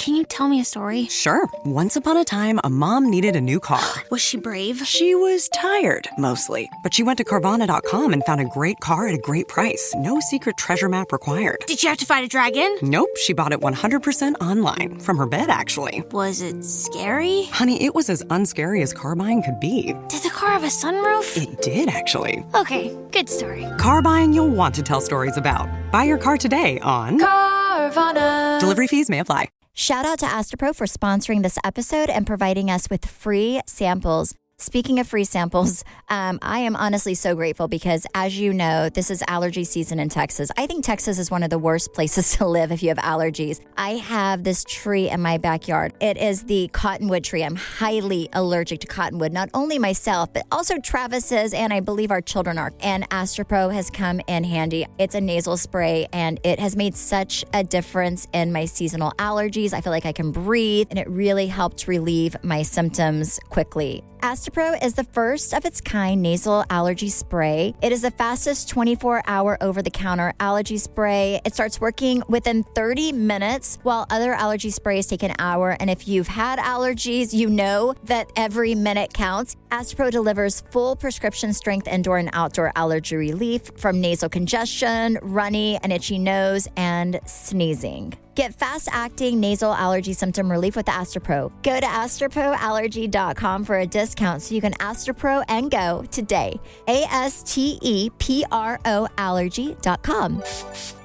Can you tell me a story? Sure. Once upon a time, a mom needed a new car. Was she brave? She was tired, mostly. But she went to Carvana.com and found a great car at a great price. No secret treasure map required. Did she have to fight a dragon? Nope, she bought it 100% online. From her bed, actually. Was it scary? Honey, it was as unscary as car buying could be. Did the car have a sunroof? It did, actually. Okay, good story. Car buying you'll want to tell stories about. Buy your car today on Carvana. Delivery fees may apply. Shout out to Astropro for sponsoring this episode and providing us with free samples. Speaking of free samples, I am honestly so grateful because, as you know, this is allergy season in Texas. I think Texas is one of the worst places to live if you have allergies. I have this tree in my backyard. It is the cottonwood tree. I'm highly allergic to cottonwood, not only myself, but also Travis's, and I believe our children are. And Astropro has come in handy. It's a nasal spray, and it has made such a difference in my seasonal allergies. I feel like I can breathe, and it really helped relieve my symptoms quickly. Astropro is the first of its kind nasal allergy spray. It is the fastest 24-hour over-the-counter allergy spray. It starts working within 30 minutes, while other allergy sprays take an hour. And if you've had allergies, you know that every minute counts. Astropro delivers full prescription strength indoor and outdoor allergy relief from nasal congestion, runny and itchy nose, and sneezing. Get fast-acting nasal allergy symptom relief with Astropro. Go to astroproallergy.com for a discount so you can Astropro and go today. ASTEPRO allergy.com.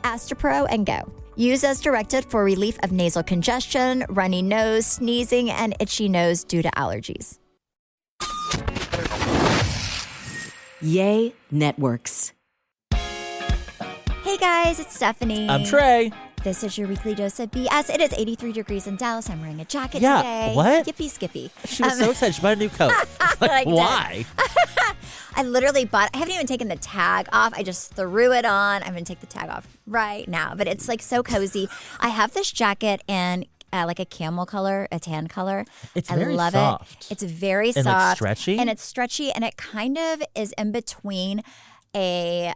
Astropro and go. Use as directed for relief of nasal congestion, runny nose, sneezing, and itchy nose due to allergies. Yay Networks. Hey guys, it's Stephanie. I'm Trey. This is your weekly dose of BS. It is 83 degrees in Dallas. I'm wearing a jacket today. Yeah, what? Yippee skippy. She was so excited. She bought a new coat. Like, why? I literally I haven't even taken the tag off. I just threw it on. I'm going to take the tag off right now. But it's like so cozy. I have this jacket in like a camel color, a tan color. It's I very love soft. it. It's very And, soft. like, stretchy? And it's stretchy. And it kind of is in between a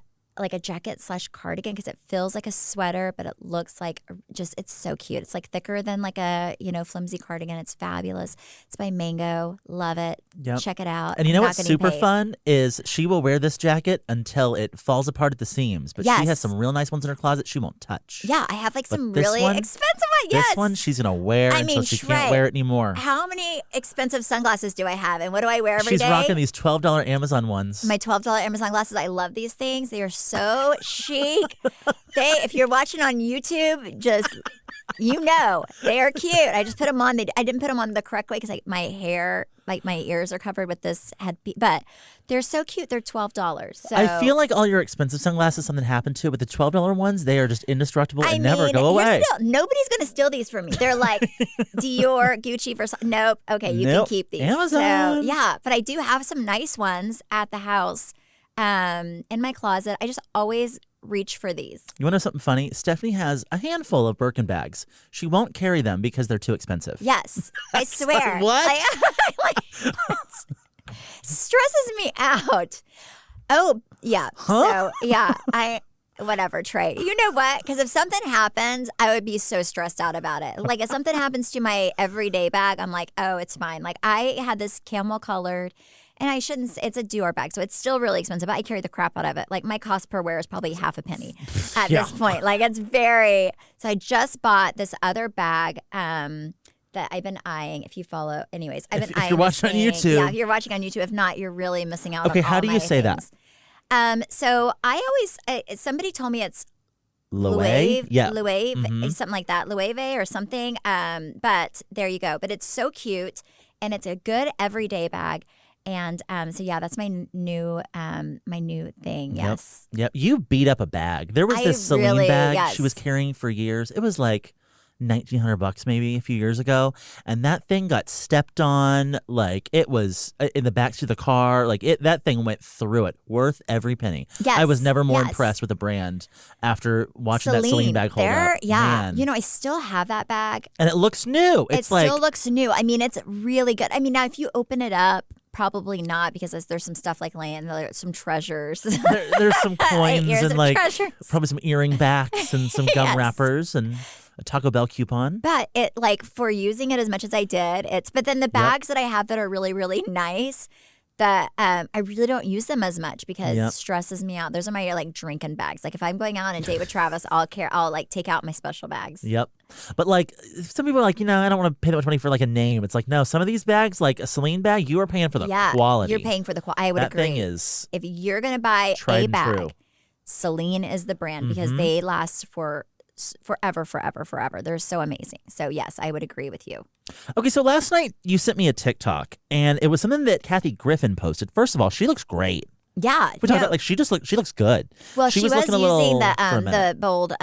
jacket / cardigan because it feels like a sweater, but it looks like it's so cute. It's like thicker than like a, flimsy cardigan. It's fabulous. It's by Mango. Love it. Yep. Check it out. And you know Not what's getting super paid. fun is she will wear this jacket until it falls apart at the seams. But Yes. she has some real nice ones in her closet she won't touch. Yeah, I have like But some this really one- expensive ones. Yes. This one she's going to wear until she Trey, can't wear it anymore. How many expensive sunglasses do I have? And what do I wear every She's day? rocking these $12 Amazon ones. My $12 Amazon glasses. I love these things. They are so chic. If you're watching on YouTube, just they are cute. I just put them on. I didn't put them on the correct way because my hair, like my ears, are covered with this headpiece. But they're so cute. They're $12. So I feel like all your expensive sunglasses, something happened to it, but the $12 ones, they are just indestructible and never go away. Here's the deal. Nobody's going to steal these from me. They're like Dior, Gucci, Versace. Nope. Okay, you can keep these. Amazon. So, yeah, but I do have some nice ones at the house in my closet. I just always reach for these. You want to know something funny? Stephanie has a handful of Birkin bags. She won't carry them because they're too expensive. Yes, I swear. Like, what? Stresses me out. Oh, yeah. Huh? So, yeah, whatever, Trey. You know what? Because if something happens, I would be so stressed out about it. Like if something happens to my everyday bag, I'm like, oh, it's fine. Like I had this camel colored, and it's a Dior bag, so it's still really expensive, but I carry the crap out of it. Like my cost per wear is probably half a penny at this point. Like so I just bought this other bag that I've been eyeing. If you follow, anyways, I've been eyeing. If you're watching on YouTube. Yeah, if you're watching on YouTube. If not, you're really missing out on Okay, all how do you my say things. So I always, somebody told me it's Loewe? Yeah. Loewe, Mhm. something like that, Loewe or something. But there you go. But it's so cute, and it's a good everyday bag. And so yeah, that's my new thing. Yes. Yep. You beat up a bag. There was this Celine bag she was carrying for years. It was like $1,900 maybe a few years ago, and that thing got stepped on. Like it was in the backseat of the car. Like that thing went through it. Worth every penny. Yes. I was never more impressed with the brand after watching that Celine bag hold up. Yeah. Man. I still have that bag. And it looks new. It still looks new. I mean, it's really good. I mean, now if you open it up, probably not because there's some stuff like laying there's some treasures. There's some coins and like treasures. Probably some earring backs and some gum wrappers and a Taco Bell coupon. But it like for using it as much as I did, but then the bags that I have that are really, really nice that I really don't use them as much because it stresses me out. Those are my like drinking bags. Like if I'm going out on a date with Travis, I'll like take out my special bags. Yep. But like some people are like, I don't want to pay that much money for like a name. It's like, no, some of these bags, like a Celine bag, you are paying for the quality. You're paying for the quality. I would agree. That thing is if you're going to buy a bag, true. Celine is the brand because they last for forever. They're so amazing. So yes, I would agree with you. Okay, so last night you sent me a TikTok and it was something that Kathy Griffin posted. First of all, she looks great. Yeah. We talked about like she looks good. Well, she was looking using the bold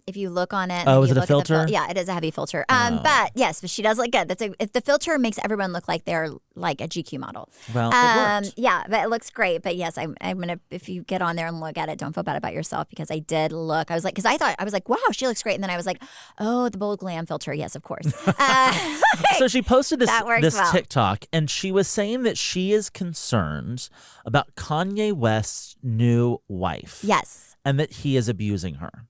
if you look on it. Oh, is it a filter? Yeah, it is a heavy filter. But yes, but she does look good. The filter makes everyone look like they're like a GQ model. Well, it worked. Yeah, but it looks great. But yes, I'm gonna if you get on there and look at it, don't feel bad about yourself because I did look. I was like, because I was like, wow, she looks great, and then I was like, oh, the bold glam filter. Yes, of course. So she posted this well. TikTok, and she was saying that she is concerned about Kanye West's new wife. Yes. And that he is abusing her.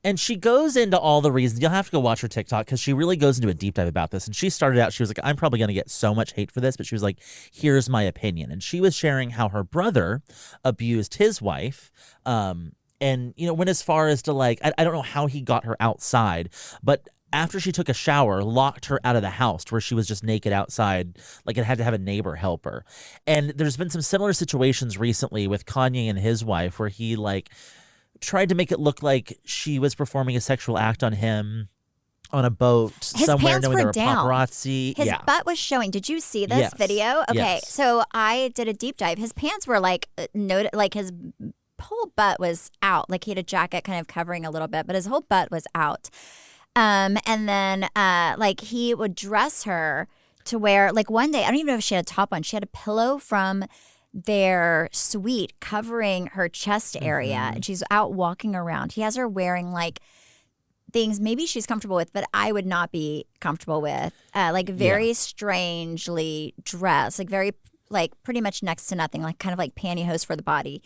And she goes into all the reasons. You'll have to go watch her TikTok because she really goes into a deep dive about this. And she started out, she was like, I'm probably going to get so much hate for this. But she was like, here's my opinion. And she was sharing how her brother abused his wife. And, went as far as to like, I don't know how he got her outside, but after she took a shower, locked her out of the house to where she was just naked outside, like it had to have a neighbor help her. And there's been some similar situations recently with Kanye and his wife where he like tried to make it look like she was performing a sexual act on him on a boat somewhere knowing there were paparazzi. His butt was showing. Did you see this video? Okay, yes. So I did a deep dive. His pants were like his whole butt was out. Like he had a jacket kind of covering a little bit, but his whole butt was out. And then like he would dress her to wear like one day, I don't even know if she had a top on. She had a pillow from their suite covering her chest area. And she's out walking around. He has her wearing like things maybe she's comfortable with, but I would not be comfortable with. Like very strangely dressed, like very like pretty much next to nothing, like kind of like pantyhose for the body.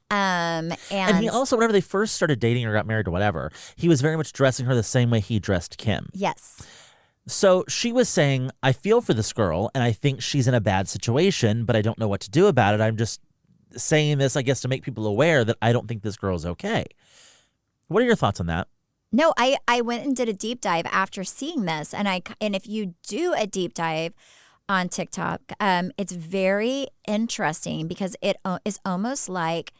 And he also, whenever they first started dating or got married or whatever, he was very much dressing her the same way he dressed Kim. Yes. So she was saying, I feel for this girl and I think she's in a bad situation, but I don't know what to do about it. I'm just saying this, I guess, to make people aware that I don't think this girl's okay. What are your thoughts on that? No, I went and did a deep dive after seeing this. And if you do a deep dive on TikTok, it's very interesting because it is almost like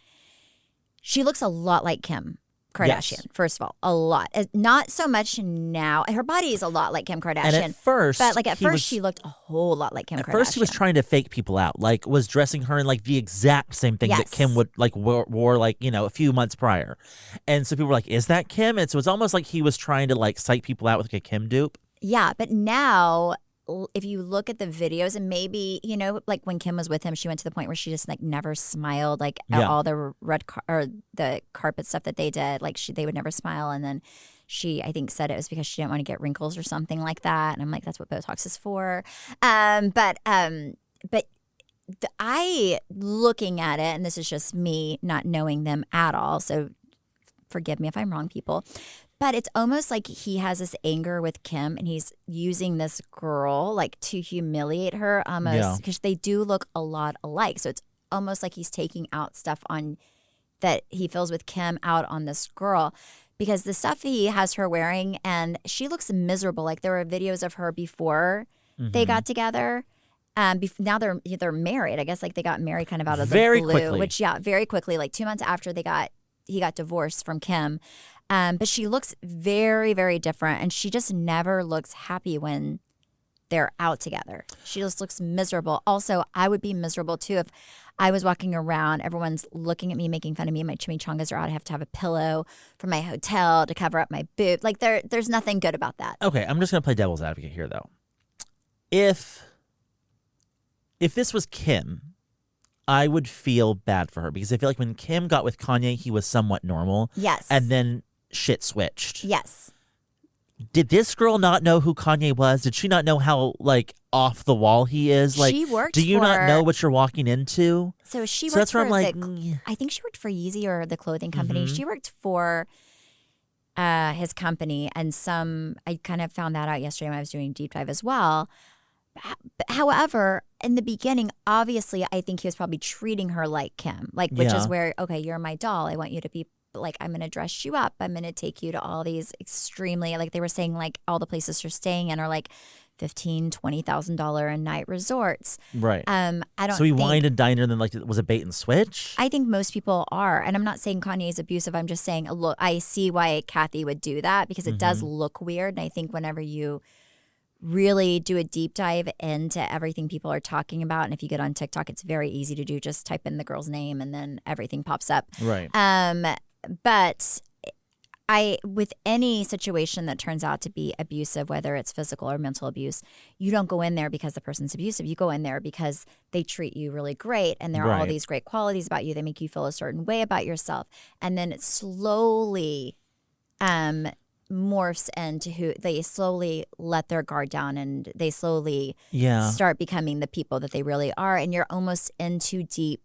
she looks a lot like Kim Kardashian. First of all, a lot, not so much now. Her body is a lot like Kim Kardashian. And at first, she looked a whole lot like Kim Kardashian. At first, he was trying to fake people out, like was dressing her in like the exact same thing that Kim would like wore like a few months prior, and so people were like, "Is that Kim?" And so it's almost like he was trying to like psych people out with like a Kim dupe. Yeah, but now, if you look at the videos and maybe, like when Kim was with him, she went to the point where she just like never smiled, like at all the or the carpet stuff that they did, like they would never smile. And then she, I think, said it was because she didn't want to get wrinkles or something like that. And I'm like, that's what Botox is for. But I looking at it, and this is just me not knowing them at all, so forgive me if I'm wrong, people. But it's almost like he has this anger with Kim and he's using this girl like to humiliate her almost because they do look a lot alike. So it's almost like he's taking out stuff on that he feels with Kim out on this girl because the stuff he has her wearing and she looks miserable. Like there were videos of her before they got together. Now they're married. I guess like they got married kind of out of the blue. Quickly. Which very quickly, like 2 months after he got divorced from Kim. But she looks very, very different. And she just never looks happy when they're out together. She just looks miserable. Also, I would be miserable too if I was walking around, everyone's looking at me, making fun of me. My chimichangas are out. I have to have a pillow from my hotel to cover up my boob. Like there's nothing good about that. Okay, I'm just going to play devil's advocate here though. If this was Kim, I would feel bad for her because I feel like when Kim got with Kanye, he was somewhat normal. Yes. And then shit switched. Yes. did this girl not know who Kanye was? Did she not know how like off the wall he is? Like, she worked do you for, not know what you're walking into? So she worked that's for where I'm like, I think she worked for Yeezy or the clothing company. She worked for his company, and I kind of found that out yesterday when I was doing a deep dive as well. However, in the beginning, obviously, I think he was probably treating her like Kim, like, which is where, okay, you're my doll. I want you to be like, I'm going to dress you up. I'm going to take you to all these extremely, like they were saying, like all the places you're staying in are like $15,000, $20,000 a night resorts. Right. I don't. So he think, wined and dined her, and then like it was a bait and switch. I think most people are, and I'm not saying Kanye is abusive. I'm just saying, look, I see why Kathy would do that because it does look weird, and I think whenever you really do a deep dive into everything people are talking about, and if you get on TikTok, it's very easy to do. Just type in the girl's name, and then everything pops up. Right. But with any situation that turns out to be abusive, whether it's physical or mental abuse, you don't go in there because the person's abusive. You go in there because they treat you really great, and there are all these great qualities about you. They make you feel a certain way about yourself, and then it slowly morphs into who they slowly let their guard down, and they slowly start becoming the people that they really are, and you're almost in too deep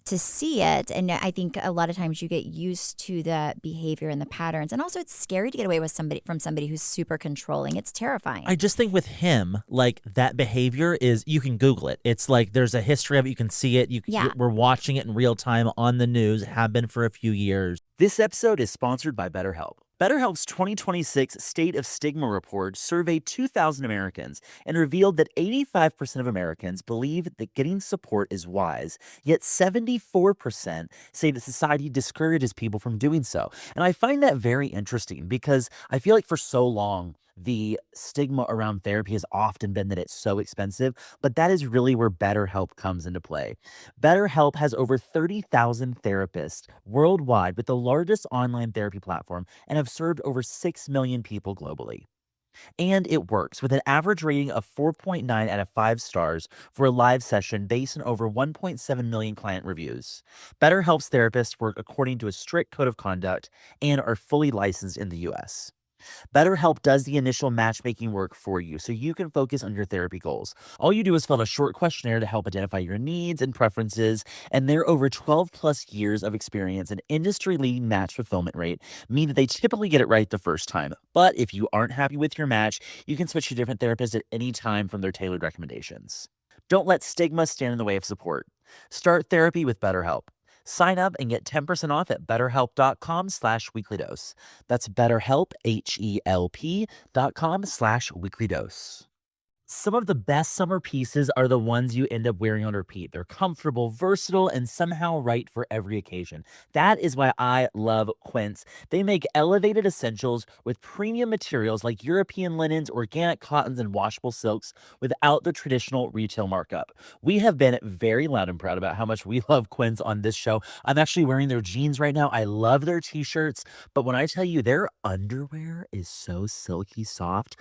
to see it. And I think a lot of times you get used to the behavior and the patterns, and also it's scary to get away with somebody who's super controlling. It's terrifying. I just think with him, like that behavior is, you can Google it. It's like there's a history of it. You can see it. We're watching it in real time on the news, have been for a few years. This episode is sponsored by BetterHelp. BetterHelp's 2026 State of Stigma report surveyed 2,000 Americans and revealed that 85% of Americans believe that getting support is wise, yet 74% say that society discourages people from doing so. And I find that very interesting because I feel like for so long, the stigma around therapy has often been that it's so expensive, but that is really where BetterHelp comes into play. BetterHelp has over 30,000 therapists worldwide with the largest online therapy platform and have served over 6 million people globally. And it works with an average rating of 4.9 out of 5 stars for a live session based on over 1.7 million client reviews. BetterHelp's therapists work according to a strict code of conduct and are fully licensed in the U.S. BetterHelp does the initial matchmaking work for you so you can focus on your therapy goals. All you do is fill out a short questionnaire to help identify your needs and preferences, and their over 12 plus years of experience and industry-leading match fulfillment rate mean that they typically get it right the first time. But if you aren't happy with your match, you can switch to different therapists at any time from their tailored recommendations. Don't let stigma stand in the way of support. Start therapy with BetterHelp. Sign up and get 10% off at betterhelp.com/weeklydose. That's BetterHelp, HELP.com/weeklydose. Some of the best summer pieces are the ones you end up wearing on repeat. They're comfortable, versatile, and somehow right for every occasion. That is why I love Quince. They make elevated essentials with premium materials like European linens, organic cottons, and washable silks without the traditional retail markup. We have been very loud and proud about how much we love Quince on this show. I'm actually wearing their jeans right now. I love their t-shirts, but when I tell you their underwear is so silky soft,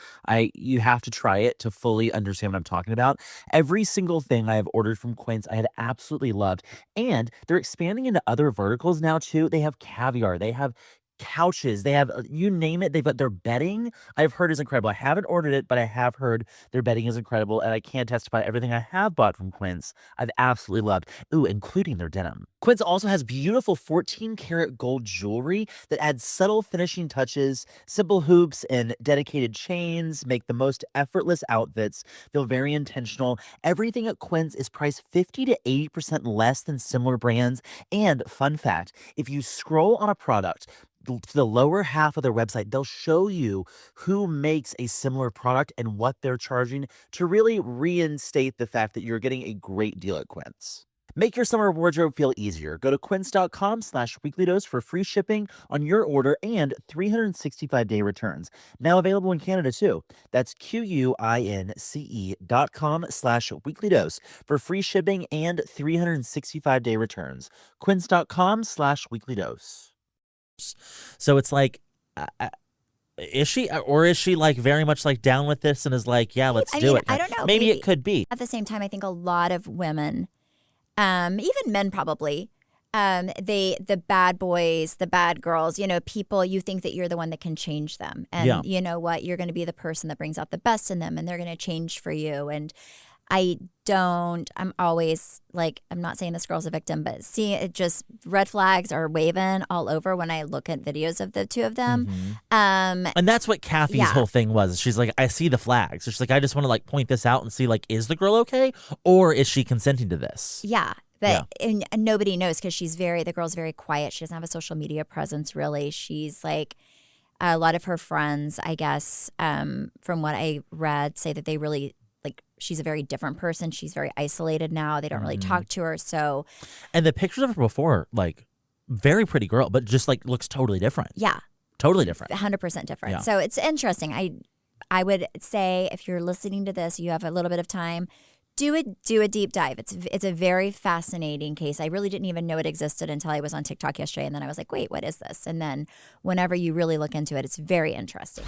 you have to try it to fully understand what I'm talking about. Every single thing I have ordered from Quince, I had absolutely loved. And they're expanding into other verticals now too. They have caviar, they have couches, they have, you name it. They've got their bedding, I've heard is incredible. I haven't ordered it, but I have heard their bedding is incredible, and I can testify everything I have bought from Quince I've absolutely loved. Ooh, including their denim. Quince also has beautiful 14-karat gold jewelry that adds subtle finishing touches. Simple hoops and dedicated chains make the most effortless outfits feel very intentional. Everything at Quince is priced 50 to 80% less than similar brands. And fun fact, if you scroll on a product to the lower half of their website, they'll show you who makes a similar product and what they're charging to really reinstate the fact that you're getting a great deal at Quince. Make your summer wardrobe feel easier. Go to quince.com/weeklydose for free shipping on your order and 365-day returns. Now available in Canada too. That's QUINCE.com/weeklydose for free shipping and 365-day returns. Quince.com/weeklydose. So it's like, is she like very much like down with this and is like, yeah, let's do it? I don't know. Maybe it could be. At the same time, I think a lot of women, even men probably, the bad boys, the bad girls, people, you think that you're the one that can change them. And you know what? You're going to be the person that brings out the best in them and they're going to change for you. And I'm always like, I'm not saying this girl's a victim, but see, it just red flags are waving all over when I look at videos of the two of them. And that's what Kathy's whole thing was. She's like, I see the flags. She's like, I just want to like point this out and see like, is the girl okay? Or is she consenting to this? Yeah. But and nobody knows because the girl's very quiet. She doesn't have a social media presence really. She's like, a lot of her friends, I guess, from what I read, say that they really, like, she's a very different person. She's very isolated now. They don't really talk to her. So, and the pictures of her before, like, very pretty girl, but just like looks totally different. Yeah, totally different. 100% different. Yeah. So it's interesting. I would say if you're listening to this, you have a little bit of time, do a deep dive. It's a very fascinating case. I really didn't even know it existed until I was on TikTok yesterday, and then I was like, wait, what is this? And then whenever you really look into it, it's very interesting.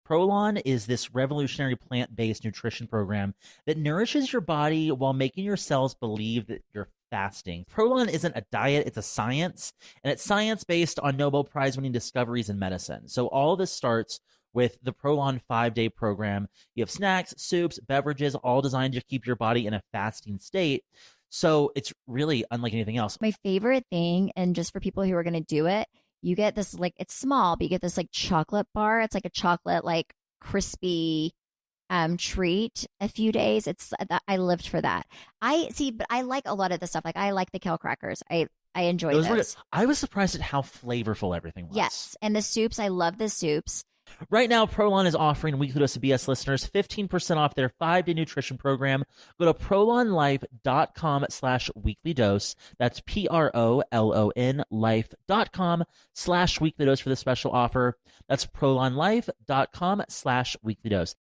Prolon is this revolutionary plant-based nutrition program that nourishes your body while making your cells believe that you're fasting. Prolon isn't a diet, it's a science, and it's science based on Nobel Prize-winning discoveries in medicine. So all of this starts with the Prolon 5-day program. You have snacks, soups, beverages, all designed to keep your body in a fasting state. So it's really unlike anything else. My favorite thing, and just for people who are going to do it, you get this, like, it's small, but you get this like chocolate bar. It's like a chocolate, like, crispy treat a few days. I lived for that. But I like a lot of the stuff. Like, I like the kale crackers. I enjoy those. I was surprised at how flavorful everything was. Yes. And the soups, I love the soups. Right now, Prolon is offering Weekly Dose of BS listeners 15% off their 5-day nutrition program. Go to prolonlife.com/weeklydose. That's PROLON life.com/weeklydose for the special offer. That's prolonlife.com/weeklydose.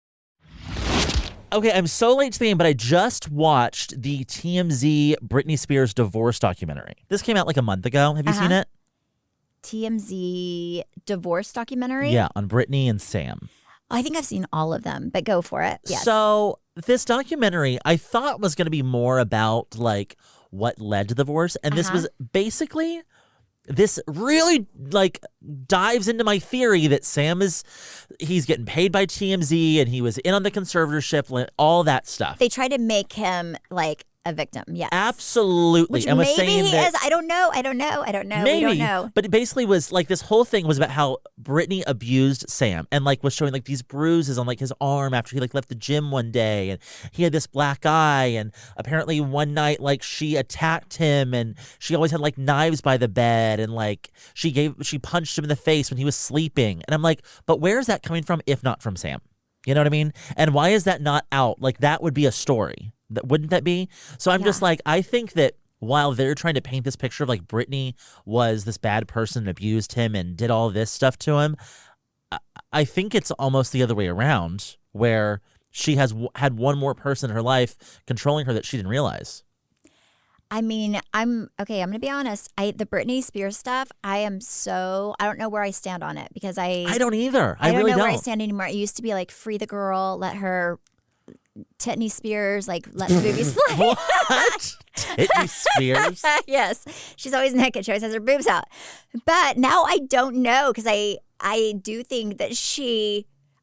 Okay, I'm so late to the game, but I just watched the TMZ Britney Spears divorce documentary. This came out like a month ago. Have you seen it? TMZ divorce documentary? Yeah, on Britney and Sam. I think I've seen all of them, but go for it. Yes. So this documentary I thought was going to be more about like what led to the divorce. And this was basically, this really like dives into my theory that he's getting paid by TMZ and he was in on the conservatorship, all that stuff. They try to make him like a victim. Yes. Absolutely. Which maybe he is. I don't know. Maybe. We don't know. But it basically was like this whole thing was about how Britney abused Sam and like was showing like these bruises on like his arm after he like left the gym one day, and he had this black eye, and apparently one night like she attacked him and she always had like knives by the bed, and like she punched him in the face when he was sleeping. And I'm like, but where is that coming from if not from Sam? You know what I mean? And why is that not out? Like that would be a story. Wouldn't that be? So I'm just like, I think that while they're trying to paint this picture of like Britney was this bad person and abused him and did all this stuff to him, I think it's almost the other way around, where she has had one more person in her life controlling her that she didn't realize. I mean, I'm going to be honest. The Britney Spears stuff, I don't know where I stand on it, because I don't either. I really don't know where I stand anymore. It used to be like, free the girl, let her Titney Spears, like, let the boobies fly. What? Titney Spears? Yes. She's always naked. She always has her boobs out. But now I don't know, because I do think that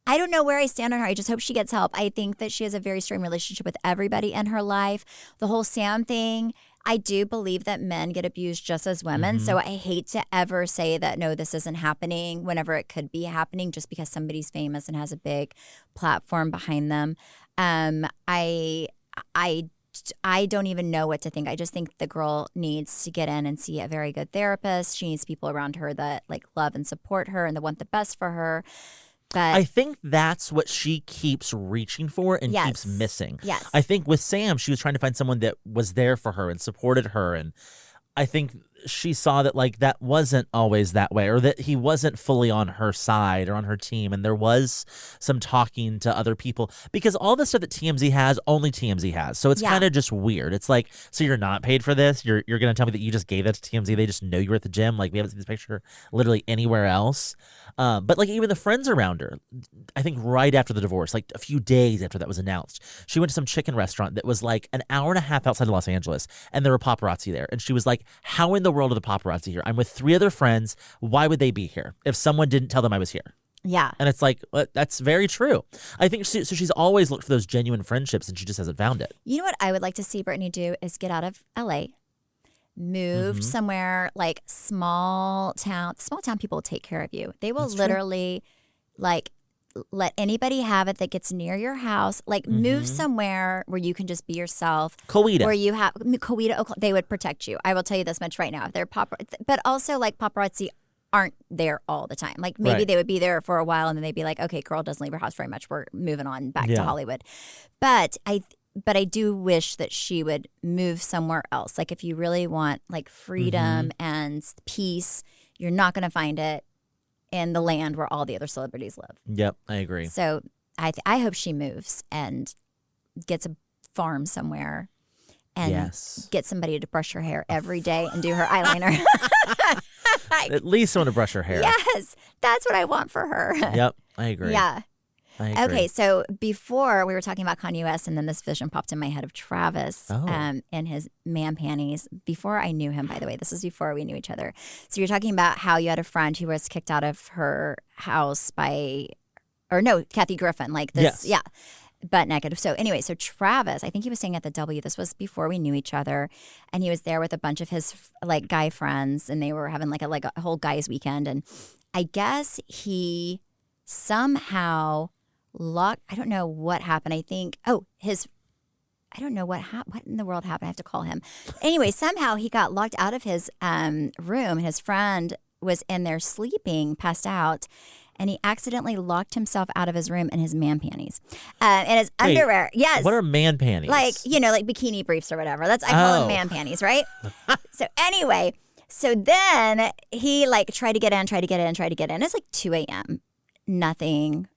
I don't know where I stand on her. I just hope she gets help. I think that she has a very strained relationship with everybody in her life. The whole Sam thing, I do believe that men get abused just as women. So I hate to ever say that, no, this isn't happening, whenever it could be happening, just because somebody's famous and has a big platform behind them. I don't even know what to think. I just think the girl needs to get in and see a very good therapist. She needs people around her that like love and support her and that want the best for her. But I think that's what she keeps reaching for and keeps missing. Yes. I think with Sam, she was trying to find someone that was there for her and supported her. And I think she saw that like that wasn't always that way, or that he wasn't fully on her side or on her team, and there was some talking to other people, because all the stuff that TMZ has, only TMZ has. So it's kind of just weird. It's like, so you're not paid for this? You're gonna tell me that you just gave that to TMZ? They just know you were at the gym? Like, we haven't seen this picture literally anywhere else. But like even the friends around her, I think right after the divorce, like a few days after that was announced, she went to some chicken restaurant that was like an hour and a half outside of Los Angeles, and there were paparazzi there. And she was like, how in the world are the paparazzi here? I'm with 3 other friends. Why would they be here if someone didn't tell them I was here? Yeah. And it's like, well, that's very true. I think so she's always looked for those genuine friendships, and she just hasn't found it. You know what I would like to see Brittany do is get out of LA, move somewhere like small town. Small town people will take care of you. They will literally like let anybody have it that gets near your house. Like move somewhere where you can just be yourself. Coweta. Where you have Coweta, they would protect you. I will tell you this much right now. They're but also like paparazzi aren't there all the time. Like maybe they would be there for a while and then they'd be like, okay, girl doesn't leave her house very much. We're moving on back to Hollywood. But I do wish that she would move somewhere else. Like if you really want like freedom and peace, you're not going to find it in the land where all the other celebrities live. Yep, I agree. So I hope she moves and gets a farm somewhere and get somebody to brush her hair every day and do her eyeliner. At least someone to brush her hair. Yes, that's what I want for her. Yep, I agree. Yeah. I agree. Okay, so before we were talking about Kanye West, and then this vision popped in my head of Travis and his Man-Panties. Before I knew him, by the way, this was before we knew each other. So you're talking about how you had a friend who was kicked out of her house by, or no, Kathy Griffin, like this, butt naked. So anyway, so Travis, I think he was staying at the W. This was before we knew each other, and he was there with a bunch of his like guy friends, and they were having like a whole guys weekend, and I guess he somehow locked. I don't know what happened. I think I don't know what in the world happened. I have to call him. Anyway, somehow he got locked out of his room, and his friend was in there sleeping, passed out. And he accidentally locked himself out of his room in his man-panties. And his underwear. Yes. What are man-panties? Like, like bikini briefs or whatever. I call them man-panties, right? So anyway, so then he like tried to get in. It's like 2 a.m. Nothing.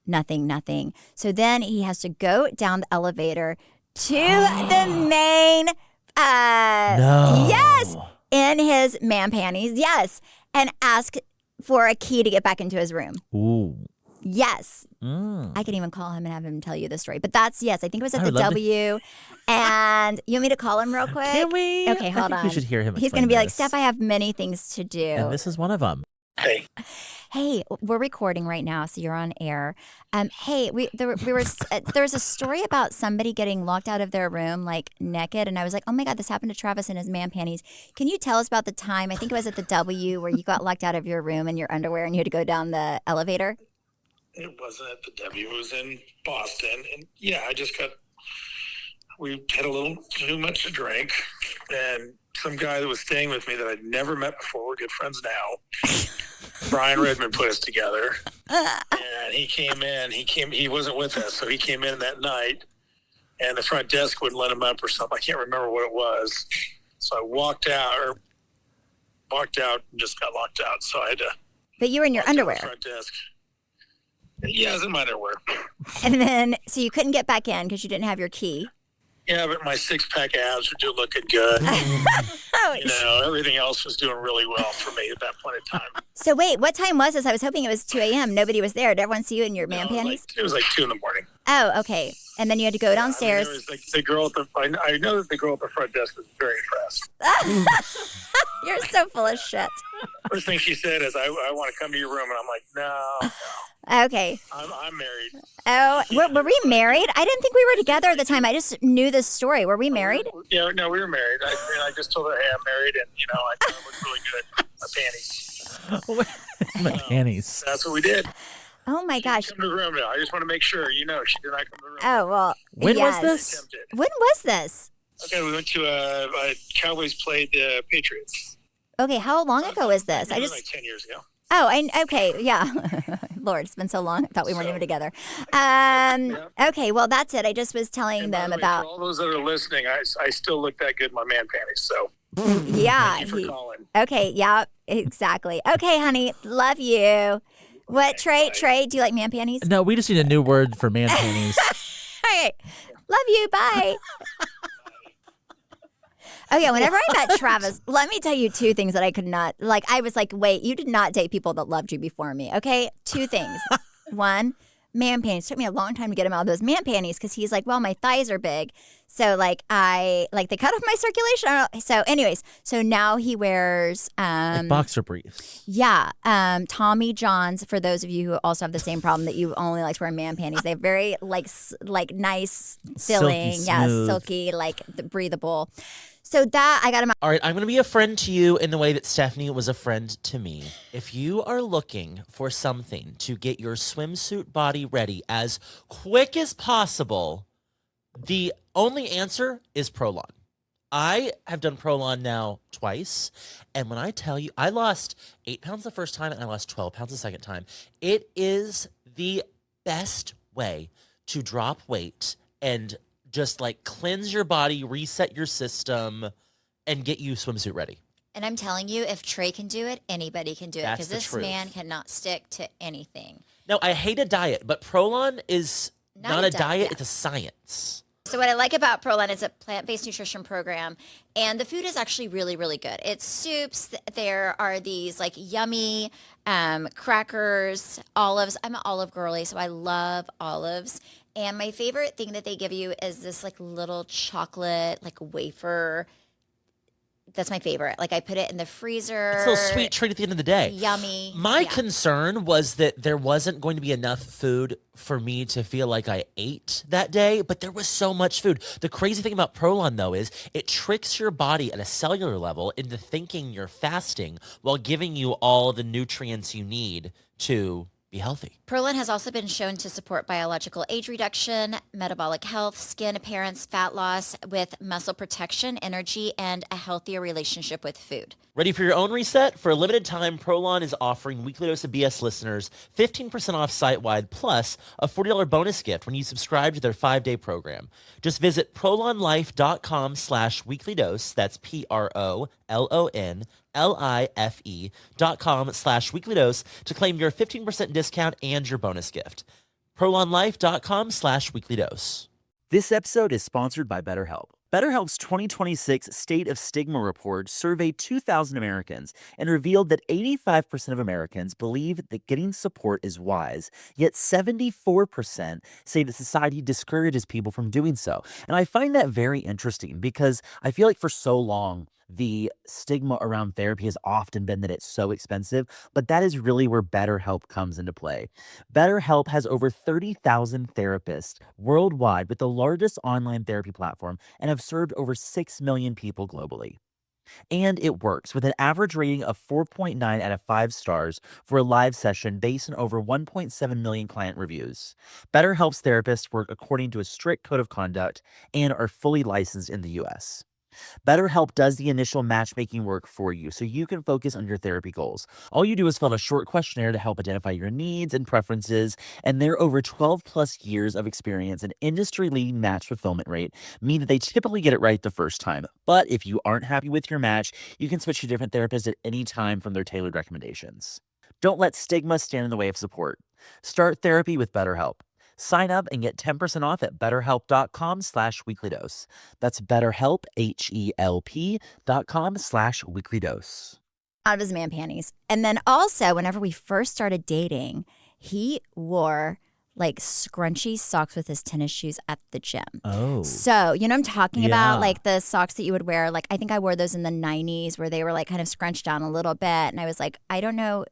So then he has to go down the elevator to the main. No. Yes. In his man-panties. Yes. And ask for a key to get back into his room. Ooh. Yes. I can even call him and have him tell you the story. But that's, yes, I think it was at the W. And you want me to call him real quick? Can we? Okay, hold on. You should hear him. He's going to be like, Steph, I have many things to do. And this is one of them. Hey, we're recording right now, so you're on air. Hey, there was a story about somebody getting locked out of their room, like naked, and I was like, oh my God, this happened to Travis in his man-panties. Can you tell us about the time, I think it was at the W, where you got locked out of your room in your underwear and you had to go down the elevator? It wasn't at the W, it was in Boston. And yeah, we had a little too much to drink, and some guy that was staying with me that I'd never met before, we're good friends now, Brian Redmond, put us together. And he came in, he wasn't with us, so he came in that night, and the front desk wouldn't let him up or something. I can't remember what it was. So I walked out and just got locked out. So I had to. But you were in your underwear. Front desk. Yeah, I was in my underwear. And then, so you couldn't get back in because you didn't have your key. Yeah, but my six-pack abs were looking good. Everything else was doing really well for me at that point in time. So wait, what time was this? I was hoping it was 2 a.m. Nobody was there. Did everyone see you in your man-panties? It was like 2 in the morning. Oh, okay. And then you had to go downstairs. There was the girl I know that the girl at the front desk was very impressed. You're so full of shit. First thing she said is, I want to come to your room. And I'm like, no. Okay. I'm married. Oh, were we married? I didn't think we were together at the time. I just knew this story. Were we married? Yeah, no, we were married. I just told her, hey, I'm married, and I thought it looked really good. My panties. My panties. That's what we did. Oh my gosh. She come to the room now. I just want to make sure she did not come to the room. Oh, well. When was this? When was this? Okay, we went to Cowboys played the Patriots. Okay, how long ago was this? It was like 10 years ago. Oh, okay, yeah. Lord, it's been so long. I thought we weren't even together. Okay, well, that's it. I just was telling them about. For all those that are listening, I still look that good in my man-panties, so. Yeah. Thank you for calling. Okay. Yeah. Exactly. Okay, honey. Love you. What, Trey? Bye. Trey, do you like man panties? No, we just need a new word for man panties. Okay. Love you. Bye. Okay, whenever I met Travis, let me tell you two things that I could not, like, I was like, wait, you did not date people that loved you before me, okay? Two things. One, man panties. It took me a long time to get him out of those man panties because he's like, well, my thighs are big. So, like, they cut off my circulation. I don't know. So, anyways, so now he wears... Like boxer briefs. Yeah. Tommy John's, for those of you who also have the same problem that you only like to wear man panties. They have very, like nice filling. Silky Yeah, smooth. silky, like, breathable. So that, I got him. All right, I'm going to be a friend to you in the way that Stephanie was a friend to me. If you are looking for something to get your swimsuit body ready as quick as possible, the only answer is Prolon. I have done Prolon now twice, and when I tell you, I lost 8 pounds the first time and I lost 12 pounds the second time. It is the best way to drop weight and just like cleanse your body, reset your system, and get you swimsuit ready. And I'm telling you, if Trey can do it, anybody can do it. That's Because the this truth. man cannot stick to anything. Now, I hate a diet, but Prolon is not a diet, yeah. it's a science. So what I like about Prolon is a plant-based nutrition program, and the food is actually really, really good. It's soups. There are these like yummy crackers, olives. I'm an olive girly, so I love olives. And my favorite thing that they give you is this like little chocolate like wafer. That's my favorite. Like I put it in the freezer. It's a little sweet treat at the end of the day. Yummy. My Yeah. concern was that there wasn't going to be enough food for me to feel like I ate that day, but there was so much food. The crazy thing about Prolon, though, is it tricks your body at a cellular level into thinking you're fasting while giving you all the nutrients you need to be healthy. Prolon has also been shown to support biological age reduction, metabolic health, skin appearance, fat loss with muscle protection, energy, and a healthier relationship with food. Ready for your own reset? For a limited time, Prolon is offering Weekly Dose of BS listeners 15% off site-wide plus a $40 bonus gift when you subscribe to their 5-day program. Just visit prolonlife.com/weeklydose. That's PROLONLIFE.com/weeklydose to claim your 15% discount and your bonus gift. prolonlife.com/weeklydose. This episode is sponsored by BetterHelp. BetterHelp's 2026 State of Stigma report surveyed 2,000 Americans and revealed that 85% of Americans believe that getting support is wise, yet 74% say that society discourages people from doing so. And I find that very interesting because I feel like for so long, the stigma around therapy has often been that it's so expensive, but that is really where BetterHelp comes into play. BetterHelp has over 30,000 therapists worldwide with the largest online therapy platform and have served over 6 million people globally. And it works with an average rating of 4.9 out of 5 stars for a live session based on over 1.7 million client reviews. BetterHelp's therapists work according to a strict code of conduct and are fully licensed in the US. BetterHelp does the initial matchmaking work for you so you can focus on your therapy goals. All you do is fill out a short questionnaire to help identify your needs and preferences, and their over 12 plus years of experience and industry-leading match fulfillment rate mean that they typically get it right the first time. But if you aren't happy with your match, you can switch to different therapists at any time from their tailored recommendations. Don't let stigma stand in the way of support. Start therapy with BetterHelp. Sign up and get 10% off at betterhelp.com/weeklydose. That's BetterHelp, HELP.com/weeklydose. Out of his man panties. And then also, whenever we first started dating, he wore like scrunchy socks with his tennis shoes at the gym. Oh. So, you know what I'm talking about? Yeah. Like the socks that you would wear. Like, I think I wore those in the 90s where they were like kind of scrunched down a little bit. And I was like, I don't know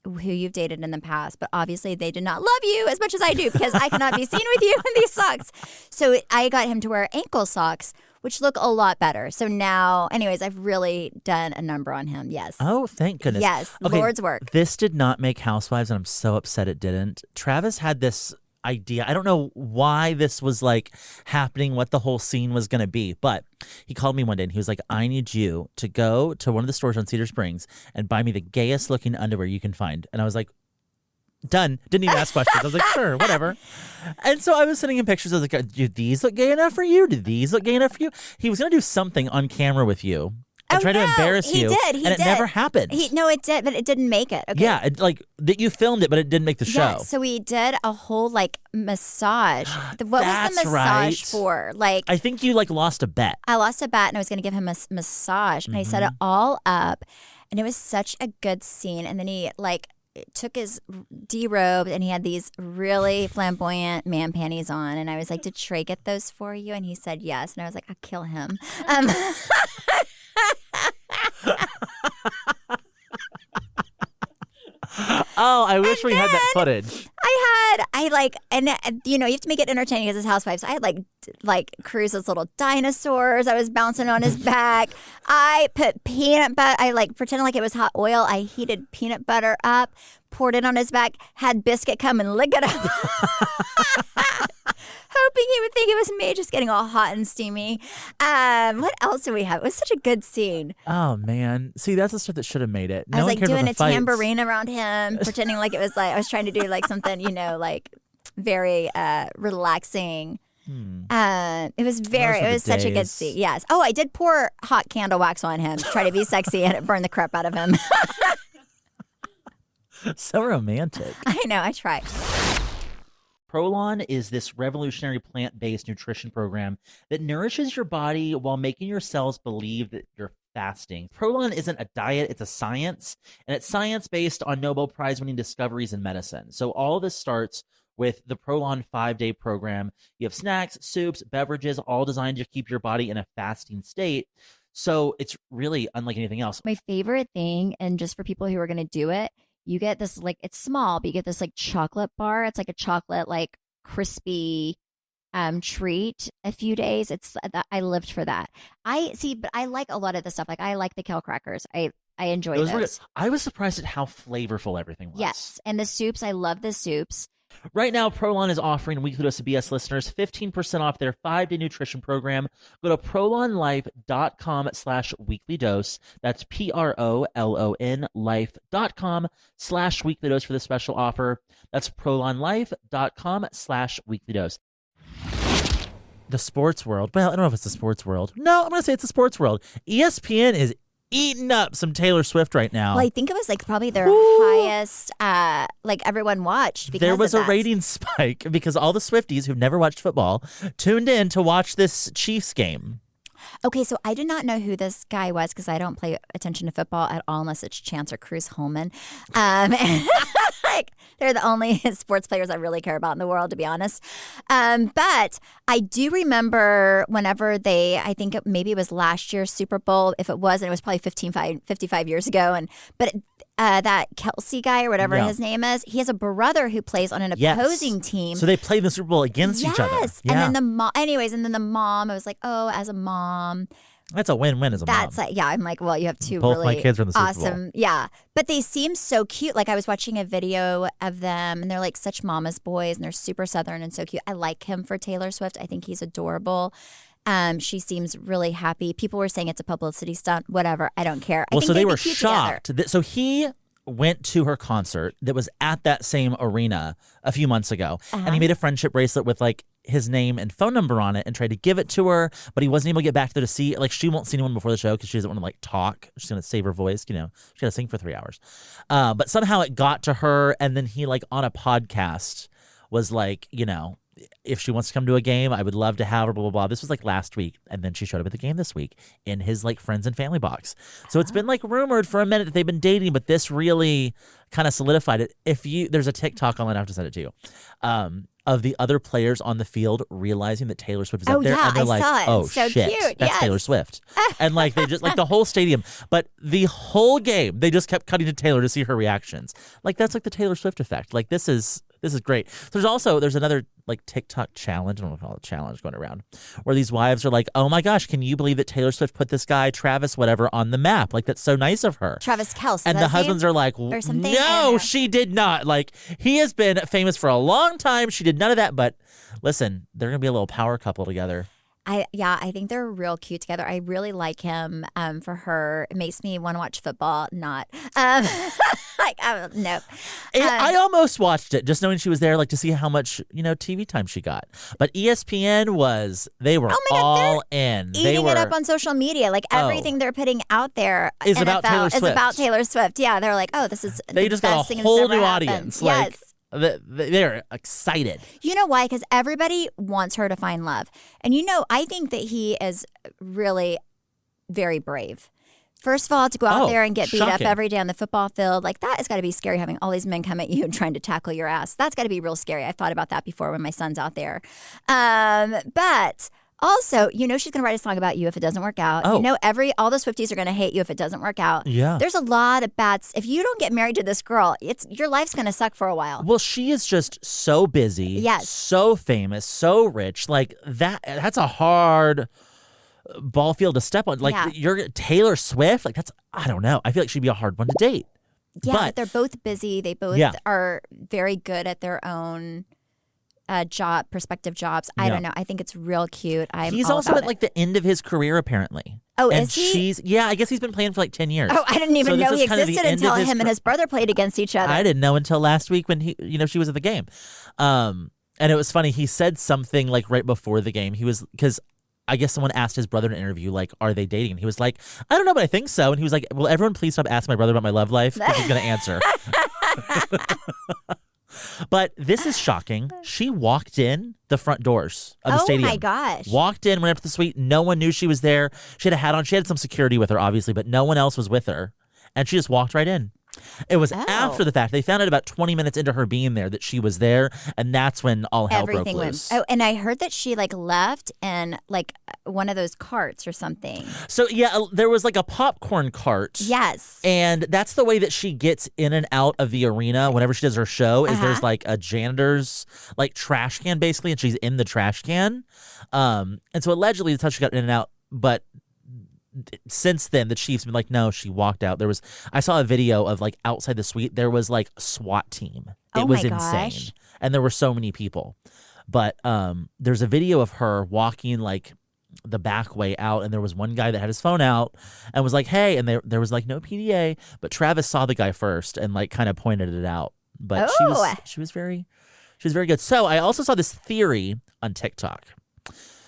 who you've dated in the past, but obviously they did not love you as much as I do because I cannot be seen with you in these socks. So I got him to wear ankle socks, which look a lot better. So now, anyways, I've really done a number on him. Yes. Oh, thank goodness. Yes. Okay, Lord's work. This did not make Housewives, and I'm so upset it didn't. Travis had this idea. I don't know why this was like happening, what the whole scene was going to be, but he called me one day and he was like, I need you to go to one of the stores on Cedar Springs and buy me the gayest looking underwear you can find. And I was like, done. Didn't even ask questions. I was like, sure, whatever. And so I was sending him pictures. I was like, do these look gay enough for you? Do these look gay enough for you? He was going to do something on camera with you. and try to embarrass you. He did. It never happened. It did, but it didn't make it. Okay. Yeah, that you filmed it, but it didn't make the show. Yeah, so we did a whole massage. What was the massage for? I think you lost a bet. I lost a bet, and I was going to give him a massage, and I set it all up, and it was such a good scene. And then he took his derobe, and he had these really flamboyant man panties on, and I was like, "Did Trey get those for you?" And he said yes, and I was like, "I'll kill him." Oh, I wish we had that footage. You have to make it entertaining as his housewife. So I had Cruz's little dinosaurs. I was bouncing on his back. I put peanut butter. I pretended like it was hot oil. I heated peanut butter up, poured it on his back, had Biscuit come and lick it up. Hoping he would think it was me just getting all hot and steamy. What else do we have? It was such a good scene. Oh, man. See, that's the stuff that should have made it. I was doing a tambourine around him, pretending like it was I was trying to do something, very relaxing. It was such a good scene. Yes. Oh, I did pour hot candle wax on him to try to be sexy, and it burned the crap out of him. So romantic. I know. I tried. Prolon is this revolutionary plant-based nutrition program that nourishes your body while making your cells believe that you're fasting. Prolon isn't a diet, it's a science, and it's science based on Nobel Prize-winning discoveries in medicine. So all of this starts with the Prolon 5-day program. You have snacks, soups, beverages, all designed to keep your body in a fasting state. So it's really unlike anything else. My favorite thing, and just for people who are going to do it, you get this it's small, but you get this chocolate bar. It's like a chocolate crispy treat a few days. I lived for that. But I like a lot of the stuff. I like the kale crackers. I enjoy those. I was surprised at how flavorful everything was. Yes, and the soups. I love the soups. Right now, Prolon is offering Weekly Dose of BS listeners 15% off their 5-day nutrition program. Go to prolonlife.com/weeklydose. That's PROLON life.com/weeklydose for the special offer. That's prolonlife.com/weeklydose. The sports world. Well, I don't know if it's the sports world. No, I'm going to say it's the sports world. ESPN is eating up some Taylor Swift right now. Well, I think it was probably their highest, everyone watched. Because there was a rating spike because all the Swifties who've never watched football tuned in to watch this Chiefs game. Okay, so I did not know who this guy was because I don't pay attention to football at all unless it's Chance or Cruz Holman. They're the only sports players I really care about in the world, to be honest. But I do remember whenever I think maybe it was last year's Super Bowl. If it wasn't, it was probably 55 years ago. But that Kelsey guy or whatever his name is, he has a brother who plays on an opposing team. So they played the Super Bowl against each other. Yes. Yeah. And then the mom, I was like, oh, as a mom. That's a win-win as a mom. I'm like, well, you have two Both really my kids are in the Super awesome. Bowl. Yeah. But they seem so cute. I was watching a video of them and they're such mama's boys and they're super Southern and so cute. I like him for Taylor Swift. I think he's adorable. She seems really happy. People were saying it's a publicity stunt, whatever. I don't care. Well, so they were shocked. So he went to her concert that was at that same arena a few months ago. And he made a friendship bracelet with his name and phone number on it and tried to give it to her, but he wasn't able to get back there to see. She won't see anyone before the show because she doesn't want to talk. She's going to save her voice. She got to sing for 3 hours. But somehow it got to her. And then he on a podcast was if she wants to come to a game, I would love to have her, blah, blah, blah. This was last week. And then she showed up at the game this week in his friends and family box. So it's been rumored for a minute that they've been dating, but this really kind of solidified it. There's a TikTok online, I have to send it to you, of the other players on the field realizing that Taylor Swift is up there. Yeah, and they're saw it. oh so shit, cute. that's Taylor Swift. And they just the whole stadium, but the whole game, they just kept cutting to Taylor to see her reactions. That's the Taylor Swift effect. This is great. So there's another TikTok challenge, I don't know if I'll call it a challenge going around, where these wives are oh my gosh, can you believe that Taylor Swift put this guy, Travis whatever, on the map? That's so nice of her. Travis Kelce. And the husbands are or something? No, she did not. He has been famous for a long time. She did none of that, but listen, they're going to be a little power couple together. I think they're real cute together. I really like him. For her, it makes me want to watch football. Not nope. I almost watched it just knowing she was there, like to see how much TV time she got. But ESPN they were all in. Eating it up on social media. Like everything they're putting out there is about Taylor Swift. Is about Taylor Swift. Yeah, they're like, oh, this is they just got a whole new audience. Yes. They're excited. You know why? Because everybody wants her to find love. And I think that he is really very brave. First of all, to go out there and get beat up every day on the football field, like that has got to be scary, having all these men come at you and trying to tackle your ass. That's got to be real scary. I thought about that before when my son's out there. But also, she's going to write a song about you if it doesn't work out. Oh. All the Swifties are going to hate you if it doesn't work out. Yeah. There's a lot of if you don't get married to this girl, your life's going to suck for a while. Well, she is just so busy. Yes. So famous, so rich. Like that's a hard ball field to step on. Like you're Taylor Swift. Like I don't know. I feel like she'd be a hard one to date. Yeah, but they're both busy. They both are very good at their own prospective jobs. I don't know. I think it's real cute. He's also at like the end of his career apparently. Oh, and is he? I guess he's been playing for like 10 years. Oh, I didn't even know he existed until him and his brother played against each other. I didn't know until last week when she was at the game. And it was funny. He said something like right before the game. Because I guess someone asked his brother in an interview, like, are they dating? And he was like, I don't know, but I think so. And he was like, will everyone please stop asking my brother about my love life? Because he's going to answer. But this is shocking. She walked in the front doors of the stadium. Oh, my gosh. Walked in, went up to the suite. No one knew she was there. She had a hat on. She had some security with her, obviously, but no one else was with her. And she just walked right in. It was after the fact. They found out about 20 minutes into her being there that she was there, and that's when all hell broke loose. Oh, and I heard that she left in one of those carts or something. So there was like a popcorn cart. Yes. And that's the way that she gets in and out of the arena whenever she does her show. Is there's like a janitor's trash can basically, and she's in the trash can. And so allegedly that's how she got in and out, but since then the Chiefs have been like, no, she walked out. I saw a video of outside the suite, there was a SWAT team. It was insane. And there were so many people. But there's a video of her walking the back way out, and there was one guy that had his phone out and was like, hey, and there was no PDA, but Travis saw the guy first and kind of pointed it out. But she was very good. So I also saw this theory on TikTok.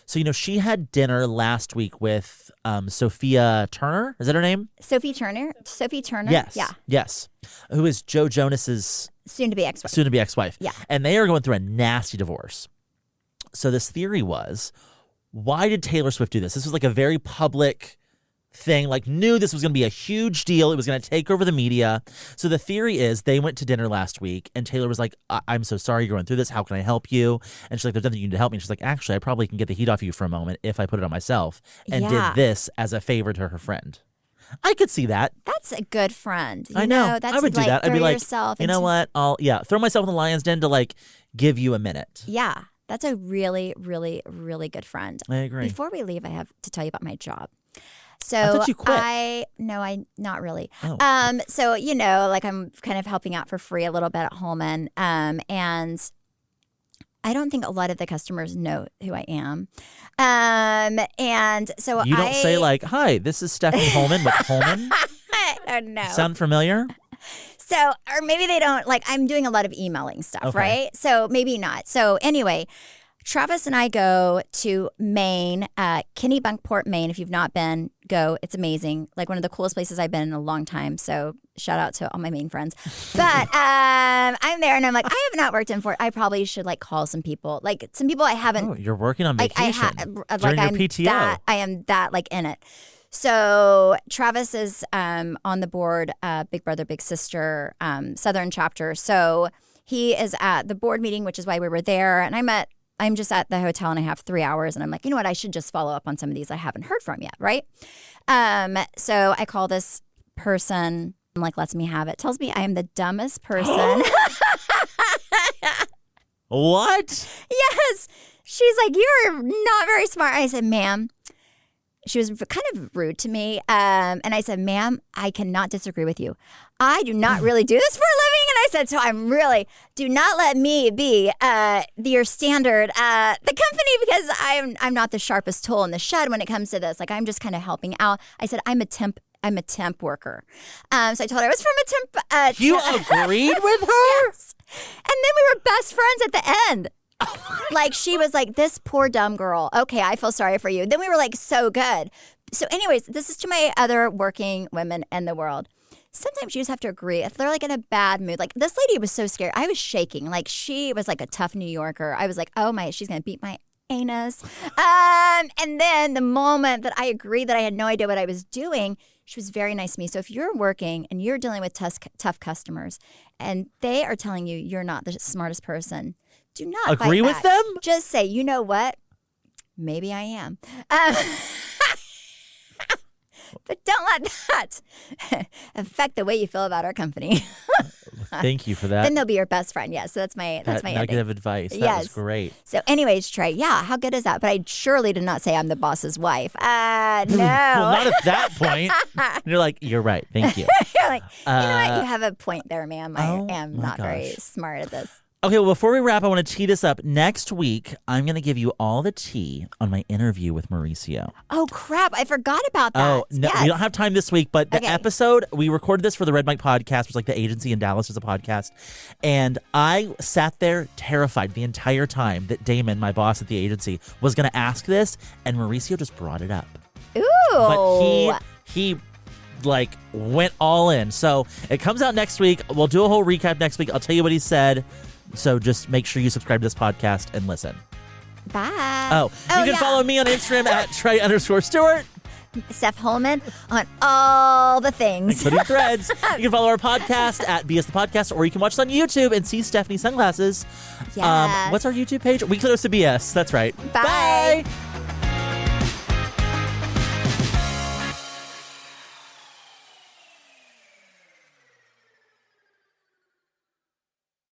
So, she had dinner last week with Sophia Turner. Is that her name? Sophie Turner? Sophie Turner? Yes. Yeah. Yes. Who is Joe Jonas's soon-to-be ex-wife. Yeah. And they are going through a nasty divorce. So this theory was, why did Taylor Swift do this? This was a very public thing, knew this was going to be a huge deal. It was going to take over the media. So the theory is they went to dinner last week and Taylor was like, I'm so sorry you're going through this. How can I help you? And she's like, there's nothing you need to help me. And she's like, actually, I probably can get the heat off you for a moment if I put it on myself, and did this as a favor to her friend. I could see that. That's a good friend. I know. That's I would do that. I'd be like, you know what? I'll throw myself in the lion's den to give you a minute. Yeah. That's a really, really, really good friend. I agree. Before we leave, I have to tell you about my job. So I thought you quit. Not really. Oh. So, I'm kind of helping out for free a little bit at Holman. And I don't think a lot of the customers know who I am. And so you don't say hi, this is Stephanie Holman with Holman. I don't know. Sound familiar? So, or maybe they don't, I'm doing a lot of emailing stuff, okay. Right? So maybe not. So anyway, Travis and I go to Maine, Kennebunkport, Maine. If you've not been, go. It's amazing. One of the coolest places I've been in a long time. So shout out to all my Maine friends. But I'm there and I'm like, I have not worked in Fort. I probably should call some people. Some people I haven't. Oh, you're working on vacation. During your PTO. I am that in it. So Travis is on the board, Big Brother, Big Sister, Southern chapter. So he is at the board meeting, which is why we were there. And I'm just at the hotel and I have 3 hours and I'm like, you know what? I should just follow up on some of these I haven't heard from yet, right? So I call this person, lets me have it. Tells me I am the dumbest person. What? Yes. She's like, you're not very smart. I said, ma'am. She was kind of rude to me. And I said, ma'am, I cannot disagree with you. I do not really do this for a living, and I said, so I'm really, do not let me be your standard, the company, because I'm not the sharpest tool in the shed when it comes to this. Like, I'm just kind of helping out. I said, I'm a temp worker. So I told her I was from a temp. You agreed with her? Yes. And then we were best friends at the end. Like, she was like, this poor dumb girl. Okay, I feel sorry for you. Then we were like, so good. So anyways, this is to my other working women in the world. Sometimes you just have to agree. If they're like in a bad mood, like this lady was so scared. I was shaking. Like, she was like a tough New Yorker. I was like, oh my, she's going to beat my anus. And then the moment that I agreed that I had no idea what I was doing, she was very nice to me. So if you're working and you're dealing with tough customers and they are telling you you're not the smartest person, do not agree fight with back. them. Just say, you know what? Maybe I am. But don't let that affect the way you feel about our company. Thank you for that. Then they'll be your best friend. Yeah, so that's my negative ending. Advice. That Yes. was great. So anyways, Trey, yeah, how good is that? But I surely did not say I'm the boss's wife. No. Well, not at that point. You're like, you're right. Thank you. You're like, you know what? You have a point there, ma'am. I am my not very gosh. smart at this. Okay, well, before we wrap, I want to tee this up. Next week, I'm going to give you all the tea on my interview with Mauricio. Oh, crap. I forgot about that. Oh, no, yes. we don't have time this week, but the Okay. episode, we recorded this for the Red Mike podcast, which is like the agency in Dallas is a podcast. And I sat there terrified the entire time that Damon, my boss at the agency, was going to ask this, and Mauricio just brought it up. Ooh. But he like went all in. So it comes out next week. We'll do a whole recap next week. I'll tell you what he said. So just make sure you subscribe to this podcast and listen. Bye. Oh, you can follow me on Instagram at Trey_Stewart. Steph Holman on all the things. Including threads. You can follow our podcast at BS the Podcast, or you can watch us on YouTube and see Stephanie's sunglasses. Yes. What's our YouTube page? Weekly Dose of BS. That's right. Bye. Bye.